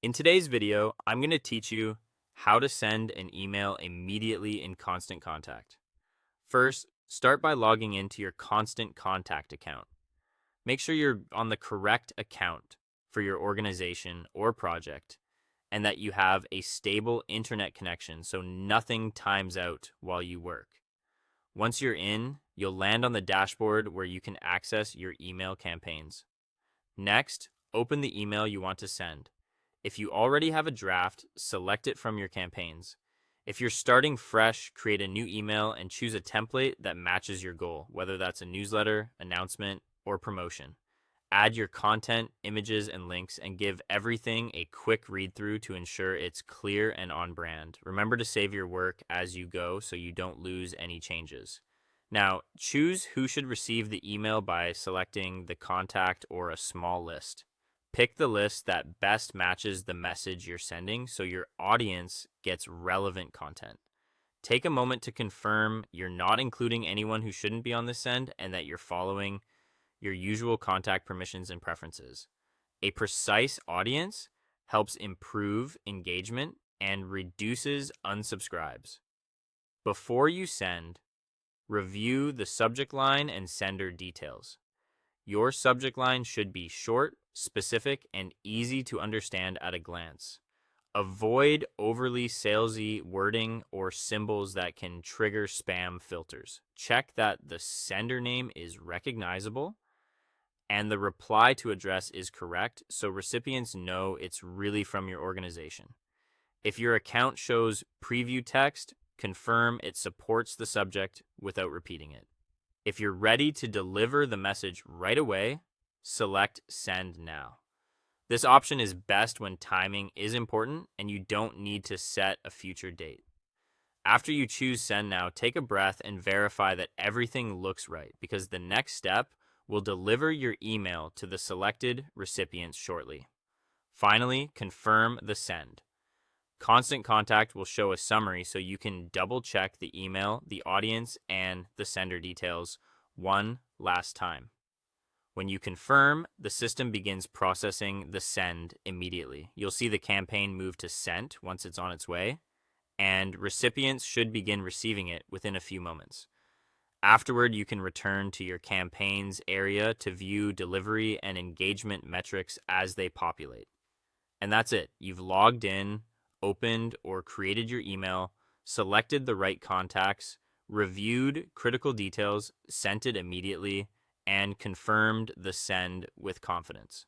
In today's video, I'm going to teach you how to send an email immediately in Constant Contact. First, start by logging into your Constant Contact account. Make sure you're on the correct account for your organization or project and that you have a stable internet connection so nothing times out while you work. Once you're in, you'll land on the dashboard where you can access your email campaigns. Next, open the email you want to send. If you already have a draft, select it from your campaigns. If you're starting fresh, create a new email and choose a template that matches your goal, whether that's a newsletter, announcement, or promotion. Add your content, images, and links and give everything a quick read through to ensure it's clear and on brand. Remember to save your work as you go so you don't lose any changes. Now, choose who should receive the email by selecting the contact or a small list. Pick the list that best matches the message you're sending so your audience gets relevant content. Take a moment to confirm you're not including anyone who shouldn't be on this send and that you're following your usual contact permissions and preferences. A precise audience helps improve engagement and reduces unsubscribes. Before you send, review the subject line and sender details. Your subject line should be short, specific, and easy to understand at a glance. Avoid overly salesy wording or symbols that can trigger spam filters. Check that the sender name is recognizable and the reply to address is correct so recipients know it's really from your organization. If your account shows preview text, confirm it supports the subject without repeating it. If you're ready to deliver the message right away, select Send Now. This option is best when timing is important and you don't need to set a future date. After you choose Send Now, take a breath and verify that everything looks right because the next step will deliver your email to the selected recipients shortly. Finally, confirm the send. Constant Contact will show a summary so you can double check the email, the audience, and the sender details one last time. When you confirm, the system begins processing the send immediately. You'll see the campaign move to sent once it's on its way, and recipients should begin receiving it within a few moments. Afterward, you can return to your campaigns area to view delivery and engagement metrics as they populate. And that's it. You've logged in, opened or created your email, selected the right contacts, reviewed critical details, sent it immediately, and confirmed the send with confidence.